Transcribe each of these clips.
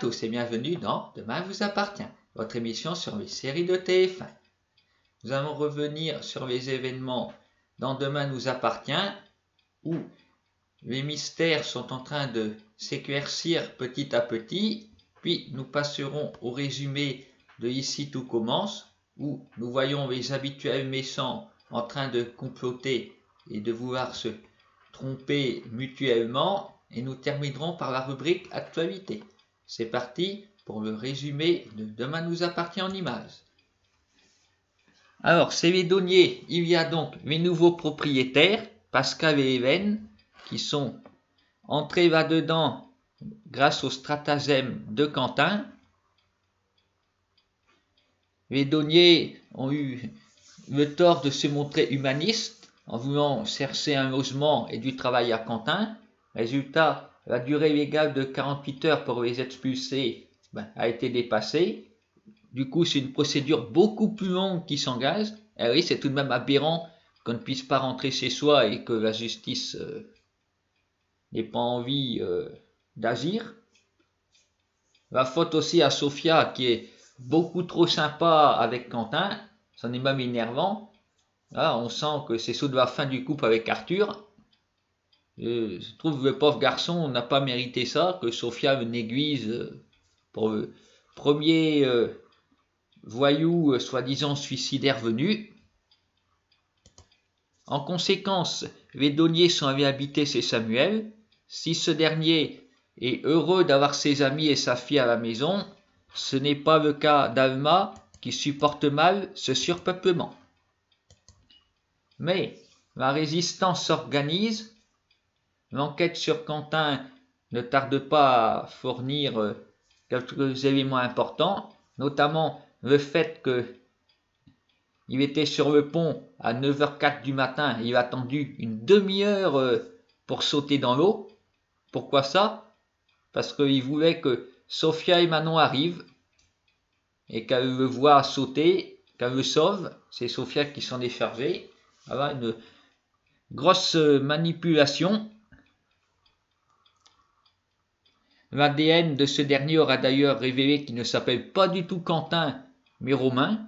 tous et bienvenue dans Demain vous appartient, votre émission sur les séries de TF1. Nous allons revenir sur les événements dans Demain nous appartient où les mystères sont en train de s'éclaircir petit à petit, puis nous passerons au résumé de Ici tout commence où nous voyons les habituels méchants en train de comploter et de vouloir se tromper mutuellement. Et nous terminerons par la rubrique Actualité. C'est parti pour le résumé de Demain nous appartient en images. Alors, c'est les douaniers. Il y a donc les nouveaux propriétaires, Pascal et Hélène, qui sont entrés là-dedans grâce au stratagème de Quentin. Les douaniers ont eu le tort de se montrer humanistes en voulant chercher un logement et du travail à Quentin. Résultat, la durée légale de 48 heures pour les expulser a été dépassée. Du coup, c'est une procédure beaucoup plus longue qui s'engage. Et oui, c'est tout de même aberrant qu'on ne puisse pas rentrer chez soi et que la justice n'ait pas envie d'agir. La faute aussi à Sophia qui est beaucoup trop sympa avec Quentin. Ça est même énervant. Là, on sent que c'est sous de la fin du couple avec Arthur. Je trouve le pauvre garçon n'a pas mérité ça, que Sophia le néguise pour le premier voyou soi-disant suicidaire venu. En conséquence, les douaniers sont allés habiter chez Samuel. Si ce dernier est heureux d'avoir ses amis et sa fille à la maison, ce n'est pas le cas d'Alma qui supporte mal ce surpeuplement. Mais la résistance s'organise. L'enquête sur Quentin ne tarde pas à fournir quelques éléments importants, notamment le fait qu'il était sur le pont à 9h04 du matin et il a attendu une demi-heure pour sauter dans l'eau. Pourquoi ça? Parce qu'il voulait que Sophia et Manon arrivent et qu'elle le voit sauter, qu'elle le sauve. C'est Sophia qui s'en est chargée. Voilà une grosse manipulation. L'ADN de ce dernier aura d'ailleurs révélé qu'il ne s'appelle pas du tout Quentin, mais Romain.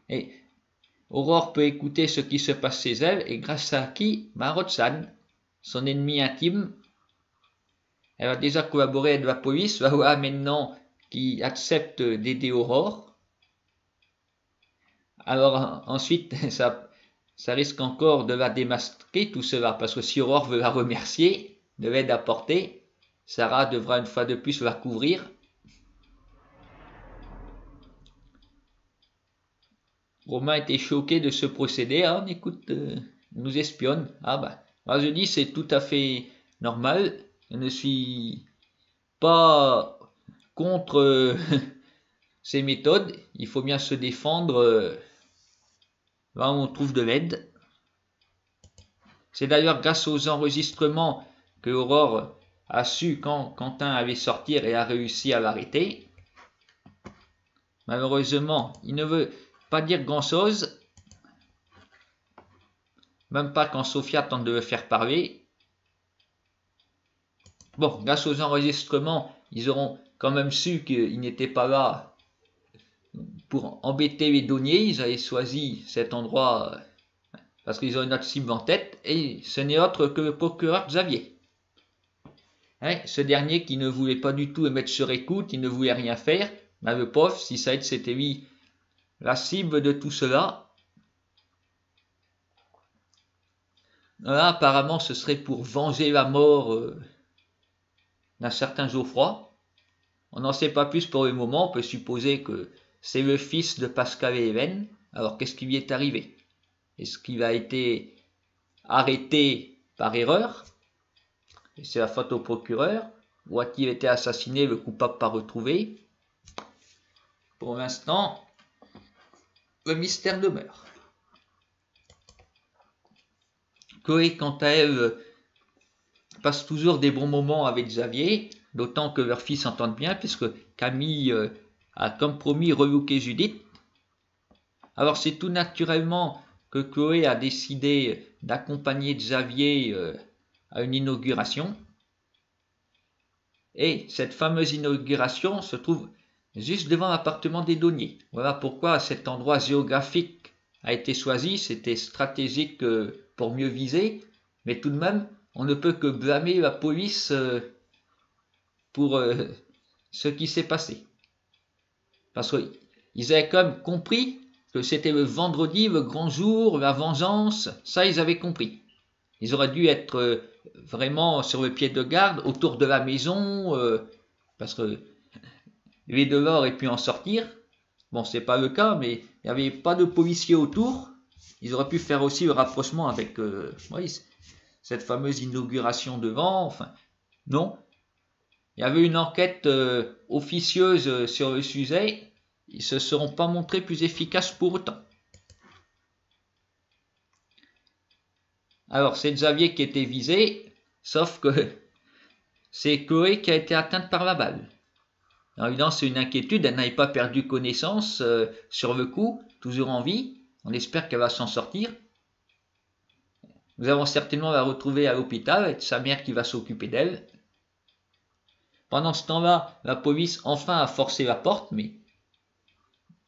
Et Aurore peut écouter ce qui se passe chez elle, et grâce à qui? Roxane, son ennemi intime. Elle a déjà collaboré avec la police, voilà maintenant qui accepte d'aider Aurore. Alors ensuite, ça risque encore de la démasquer tout cela, parce que si Aurore veut la remercier de l'aide apportée, Sarah devra une fois de plus la couvrir. Romain était choqué de ce procédé. Ah, on écoute, nous espionne. Ah moi je dis c'est tout à fait normal. Je ne suis pas contre ces méthodes. Il faut bien se défendre. Là on trouve de l'aide. C'est d'ailleurs grâce aux enregistrements que Aurore a su quand Quentin allait sortir et a réussi à l'arrêter. Malheureusement, il ne veut pas dire grand-chose, même pas quand Sophia tente de le faire parler. Bon, grâce aux enregistrements, ils auront quand même su qu'il n'était pas là pour embêter les douaniers. Ils avaient choisi cet endroit parce qu'ils ont une autre cible en tête, et ce n'est autre que le procureur Xavier. Ce dernier qui ne voulait pas du tout le mettre sur écoute, il ne voulait rien faire. Mais le pauvre, si ça aide, c'était lui la cible de tout cela. Là, apparemment, ce serait pour venger la mort d'un certain Geoffroy. On n'en sait pas plus pour le moment. On peut supposer que c'est le fils de Pascal et Hélène. Alors, qu'est-ce qui lui est arrivé? Est-ce qu'il a été arrêté par erreur? Et c'est la faute au procureur? Ou a-t-il été assassiné, le coupable pas retrouvé? Pour l'instant, le mystère demeure. Chloé, quant à elle, passe toujours des bons moments avec Xavier, d'autant que leurs filles s'entendent bien, puisque Camille a comme promis relooké Judith. Alors c'est tout naturellement que Chloé a décidé d'accompagner Xavier à une inauguration. Et cette fameuse inauguration se trouve juste devant l'appartement des douaniers. Voilà pourquoi cet endroit géographique a été choisi. C'était stratégique pour mieux viser, mais tout de même, on ne peut que blâmer la police pour ce qui s'est passé. Parce qu'ils avaient quand même compris que c'était le vendredi, le grand jour, la vengeance, ça ils avaient compris. Ils auraient dû être vraiment sur le pied de garde autour de la maison, parce que les deux-là auraient pu en sortir. Bon, c'est pas le cas, mais il n'y avait pas de policiers autour. Ils auraient pu faire aussi le rapprochement avec cette fameuse inauguration devant. Enfin, non. Il y avait une enquête officieuse sur le sujet. Ils se seront pas montrés plus efficaces pour autant. Alors, c'est Xavier qui était visé, sauf que c'est Chloé qui a été atteinte par la balle. En évidemment, c'est une inquiétude, elle n'avait pas perdu connaissance sur le coup, toujours en vie. On espère qu'elle va s'en sortir. Nous allons certainement la retrouver à l'hôpital avec sa mère qui va s'occuper d'elle. Pendant ce temps-là, la police enfin a forcé la porte, mais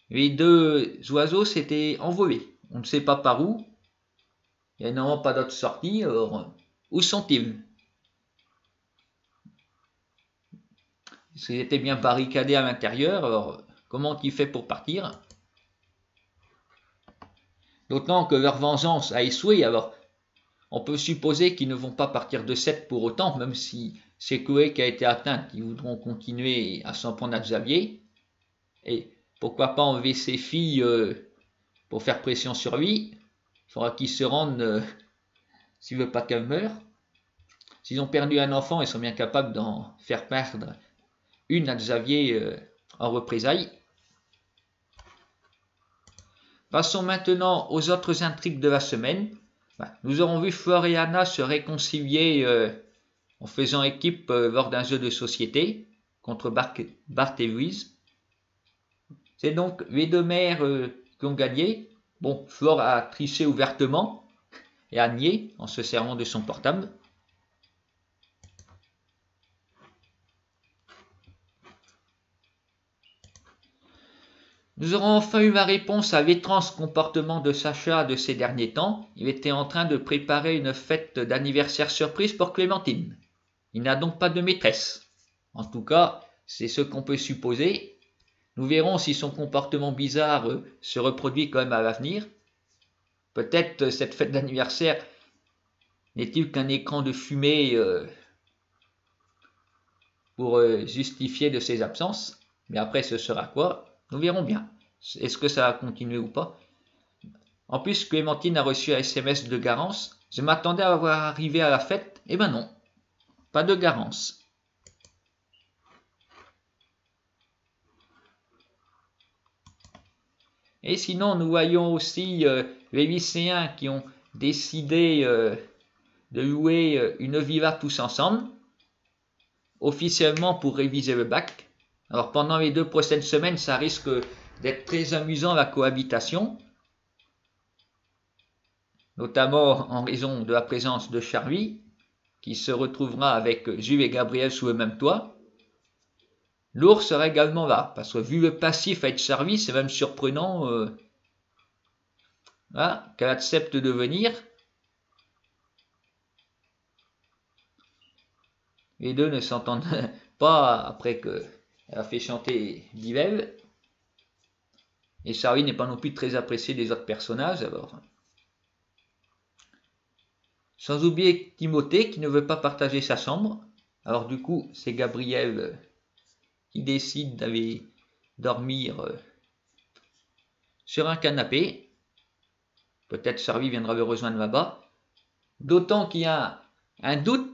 les deux oiseaux s'étaient envolés. On ne sait pas par où. Il n'y a normalement pas d'autre sortie. Alors, où sont-ils? Ils étaient bien barricadés à l'intérieur. Alors, comment ont-ils fait pour partir? D'autant que leur vengeance a échoué. Alors, on peut supposer qu'ils ne vont pas partir de 7 pour autant, même si c'est Chloé qui a été atteinte. Ils voudront continuer à s'en prendre à Xavier. Et pourquoi pas enlever ses filles pour faire pression sur lui? Il faudra qu'ils se rendent s'il ne veut pas qu'elle meure. S'ils ont perdu un enfant, ils sont bien capables d'en faire perdre une à Xavier en représailles. Passons maintenant aux autres intrigues de la semaine. Nous aurons vu Flore et Anna se réconcilier en faisant équipe lors d'un jeu de société contre Bart et Louise. C'est donc les deux mères qui ont gagné. Bon, Flore a triché ouvertement et a nié en se servant de son portable. Nous aurons enfin eu la réponse à l'étrange comportement de Sacha de ces derniers temps. Il était en train de préparer une fête d'anniversaire surprise pour Clémentine. Il n'a donc pas de maîtresse. En tout cas, c'est ce qu'on peut supposer. Nous verrons si son comportement bizarre se reproduit quand même à l'avenir. Peut-être cette fête d'anniversaire n'est-il qu'un écran de fumée pour justifier de ses absences. Mais après, ce sera quoi? Nous verrons bien. Est-ce que ça va continuer ou pas? En plus, Clémentine a reçu un SMS de Garance. Je m'attendais à la voir arriver à la fête. Eh ben non, pas de Garance. Et sinon, nous voyons aussi les lycéens qui ont décidé de louer une villa tous ensemble, officiellement pour réviser le bac. Alors pendant les 2 prochaines semaines, ça risque d'être très amusant la cohabitation, notamment en raison de la présence de Charlie, qui se retrouvera avec Jules et Gabriel sous le même toit. L'ours sera également là, parce que vu le passif avec Charlie, c'est même surprenant qu'elle accepte de venir. Les deux ne s'entendent pas après qu'elle a fait chanter Bivelle. Et Charlie n'est pas non plus très apprécié des autres personnages, alors. Sans oublier Timothée qui ne veut pas partager sa chambre. Alors du coup, c'est Gabriel qui décide d'aller dormir sur un canapé. Peut-être Charlie viendra le rejoindre là-bas. D'autant qu'il y a un doute,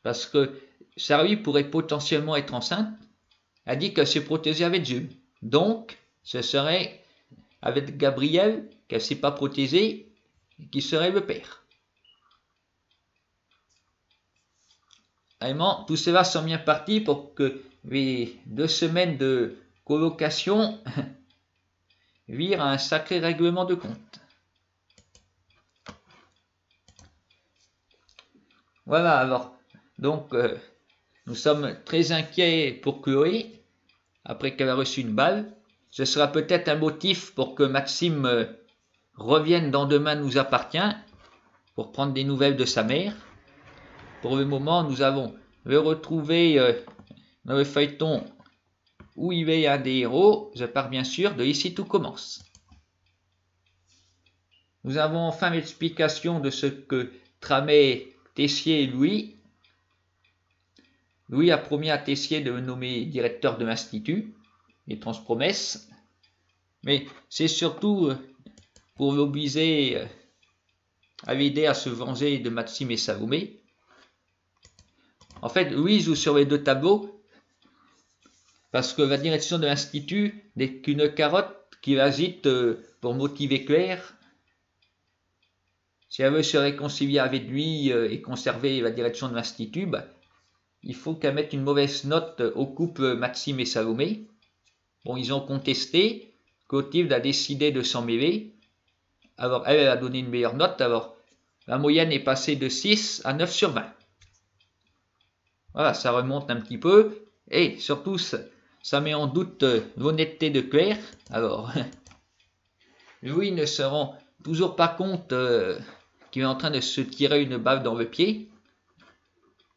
parce que Charlie pourrait potentiellement être enceinte. Elle dit qu'elle s'est protégée avec Jules. Donc, ce serait avec Gabriel qu'elle ne s'est pas protégée, qui serait le père. Vraiment, tout cela sont bien partis pour que les 2 semaines de colocation virent à un sacré règlement de compte. Voilà, alors, donc, Nous sommes très inquiets pour Chloé, après qu'elle a reçu une balle. Ce sera peut-être un motif pour que Maxime revienne dans Demain nous appartient, pour prendre des nouvelles de sa mère. Pour le moment, nous avons retrouvé dans le feuilleton Où il est un des héros. Je pars bien sûr de Ici tout commence. Nous avons enfin l'explication de ce que tramaient Tessier et Louis. Louis a promis à Tessier de le nommer directeur de l'Institut, étrange promesse, mais c'est surtout pour l'obliger à l'aider à se venger de Maxime et Salomé. En fait, Louis joue sur les deux tableaux, parce que la direction de l'Institut n'est qu'une carotte qui agite pour motiver Claire. Si elle veut se réconcilier avec lui et conserver la direction de l'Institut, il faut qu'elle mette une mauvaise note au couple Maxime et Salomé. Bon, ils ont contesté, Clotilde a décidé de s'en mêler. Alors, elle a donné une meilleure note, alors la moyenne est passée de 6 à 9 sur 20. Voilà, ça remonte un petit peu, et surtout, ça met en doute l'honnêteté de Claire. Alors, Louis ne se rend toujours pas compte qu'il est en train de se tirer une balle dans le pied.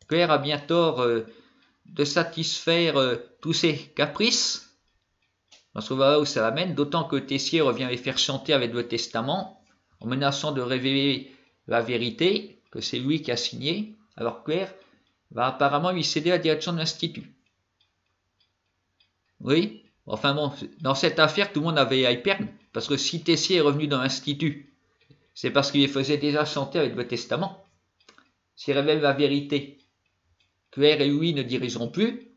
Claire a bien tort de satisfaire tous ses caprices. On se voit là où ça l'amène, d'autant que Tessier revient les faire chanter avec le testament, en menaçant de révéler la vérité, que c'est lui qui a signé, alors Claire va apparemment lui céder la direction de l'Institut. Oui, enfin bon, dans cette affaire, tout le monde avait à y perdre, parce que si Tessier est revenu dans l'Institut, c'est parce qu'il les faisait déjà chanter avec le testament. S'il révèle la vérité, Claire et Louis ne dirigeront plus,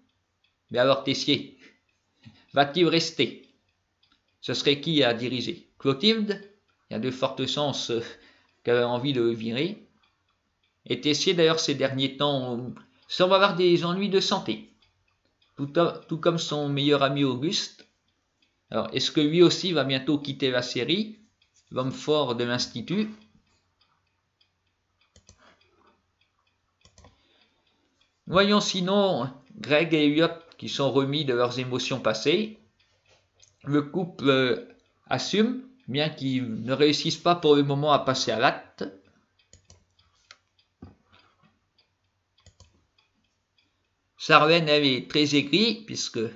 mais alors Tessier va-t-il rester? Ce serait qui à diriger? Clotilde? Il y a de fortes chances qu'elle ait envie de le virer. Et Tessier, d'ailleurs, ces derniers temps, semble avoir des ennuis de santé. Tout comme son meilleur ami Auguste. Alors, est-ce que lui aussi va bientôt quitter la série? L'homme fort de l'Institut. Voyons sinon Greg et Elliot qui sont remis de leurs émotions passées. Le couple assume, bien qu'ils ne réussissent pas pour le moment à passer à l'acte. Charlène, elle est très aigrie, puisqu'elle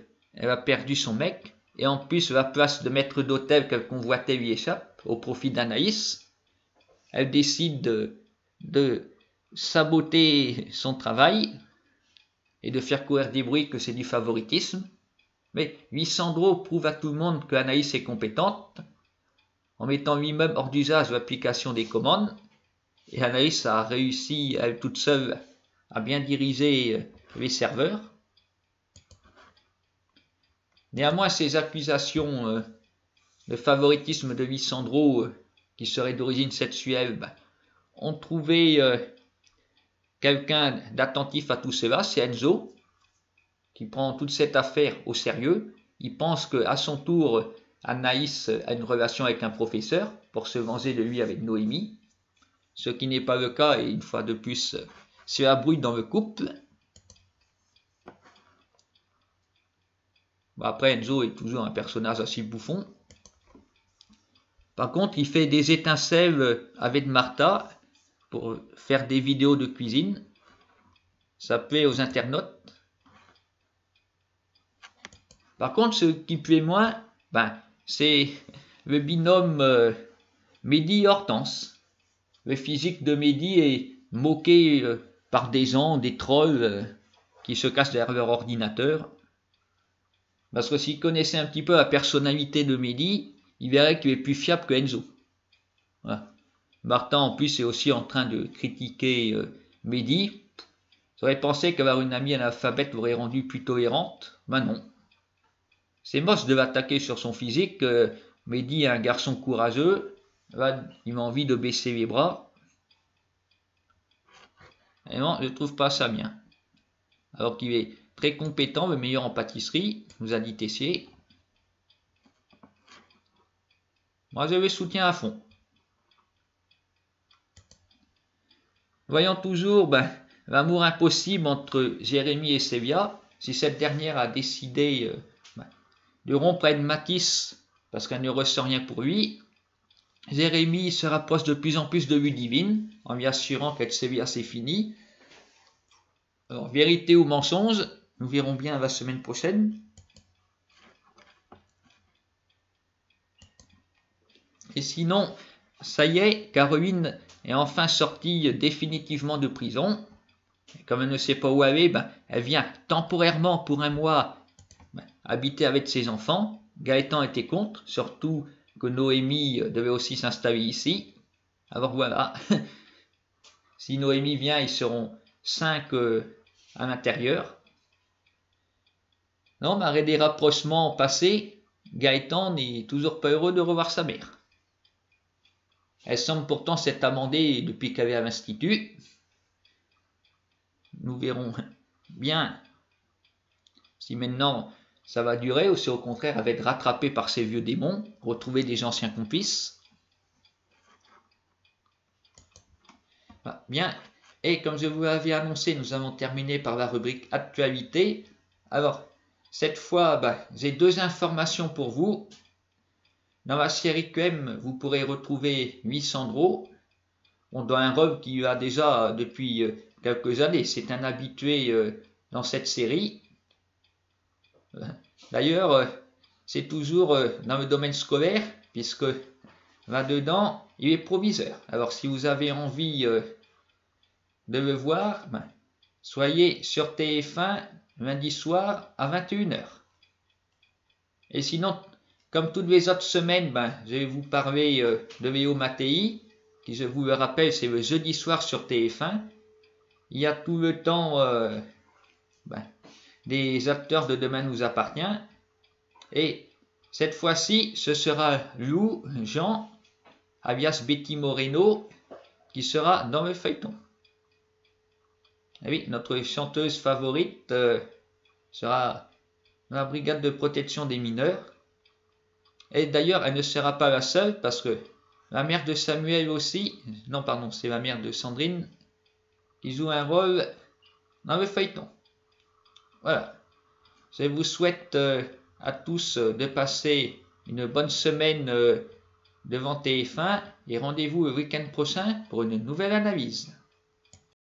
a perdu son mec, et en plus la place de maître d'hôtel qu'elle convoitait lui échappe, au profit d'Anaïs. Elle décide de saboter son travail, et de faire courir des bruits que c'est du favoritisme. Mais Lissandro prouve à tout le monde que Anaïs est compétente, en mettant lui-même hors d'usage l'application des commandes, et Anaïs a réussi, elle toute seule, à bien diriger les serveurs. Néanmoins, ces accusations de favoritisme de Lissandro, qui serait d'origine sexuelle, ont trouvé quelqu'un d'attentif à tout cela, c'est Enzo, qui prend toute cette affaire au sérieux. Il pense qu'à son tour, Anaïs a une relation avec un professeur pour se venger de lui avec Noémie, ce qui n'est pas le cas, et une fois de plus, cela brouille dans le couple. Après, Enzo est toujours un personnage assez bouffon. Par contre, il fait des étincelles avec Martha pour faire des vidéos de cuisine. Ça plaît aux internautes. Par contre, ce qui plaît moins, c'est le binôme Mehdi-Hortense. Le physique de Mehdi est moqué par des gens, des trolls qui se cachent derrière leur ordinateur. Parce que s'il connaissait un petit peu la personnalité de Mehdi, il verrait qu'il est plus fiable que Enzo. Voilà. Martin, en plus, est aussi en train de critiquer Mehdi. J'aurais pensé qu'avoir une amie analphabète l'aurait rendue plus tolérante. Non. C'est moche de l'attaquer sur son physique. Mehdi est un garçon courageux. Là, il a envie de baisser les bras. Et non, je ne trouve pas ça bien. Alors qu'il est très compétent, le meilleur en pâtisserie, nous a dit Tessier. Moi, je le soutiens à fond. Voyons toujours l'amour impossible entre Jérémie et Sévia, si cette dernière a décidé de rompre avec Matisse parce qu'elle ne ressent rien pour lui, Jérémie se rapproche de plus en plus de Ludivine en lui assurant qu'avec Sévia c'est fini. Alors, vérité ou mensonge, nous verrons bien la semaine prochaine. Et sinon, ça y est, Caroline est enfin sortie définitivement de prison. Comme elle ne sait pas où elle est, elle vient temporairement pour un mois habiter avec ses enfants. Gaëtan était contre, surtout que Noémie devait aussi s'installer ici. Alors voilà, si Noémie vient, ils seront 5 à l'intérieur. Non, malgré des rapprochements passés, Gaëtan n'est toujours pas heureux de revoir sa mère. Elle semble pourtant s'être amendée depuis qu'elle est à l'institut. Nous verrons bien si maintenant ça va durer ou si au contraire elle va être rattrapée par ses vieux démons, retrouver des anciens complices. Bien, et comme je vous l'avais annoncé, nous avons terminé par la rubrique actualité. Alors, cette fois, j'ai 2 informations pour vous. Dans la série QM, vous pourrez retrouver Louis-Sandro, dans un rôle qui a déjà depuis quelques années. C'est un habitué dans cette série. D'ailleurs, c'est toujours dans le domaine scolaire, puisque là-dedans, il est proviseur. Alors, si vous avez envie de le voir, soyez sur TF1 lundi soir à 21h. Et sinon, comme toutes les autres semaines, je vais vous parler de Léo Mattei, qui, je vous le rappelle, c'est le jeudi soir sur TF1. Il y a tout le temps des acteurs de Demain nous appartient. Et cette fois-ci, ce sera Lou Jean, alias Betty Moreno, qui sera dans le feuilleton. Et oui, notre chanteuse favorite sera dans la brigade de protection des mineurs. Et d'ailleurs, elle ne sera pas la seule parce que la mère de Samuel aussi, non pardon, c'est la mère de Sandrine, qui joue un rôle dans le feuilleton. Voilà. Je vous souhaite à tous de passer une bonne semaine devant TF1 et rendez-vous le week-end prochain pour une nouvelle analyse.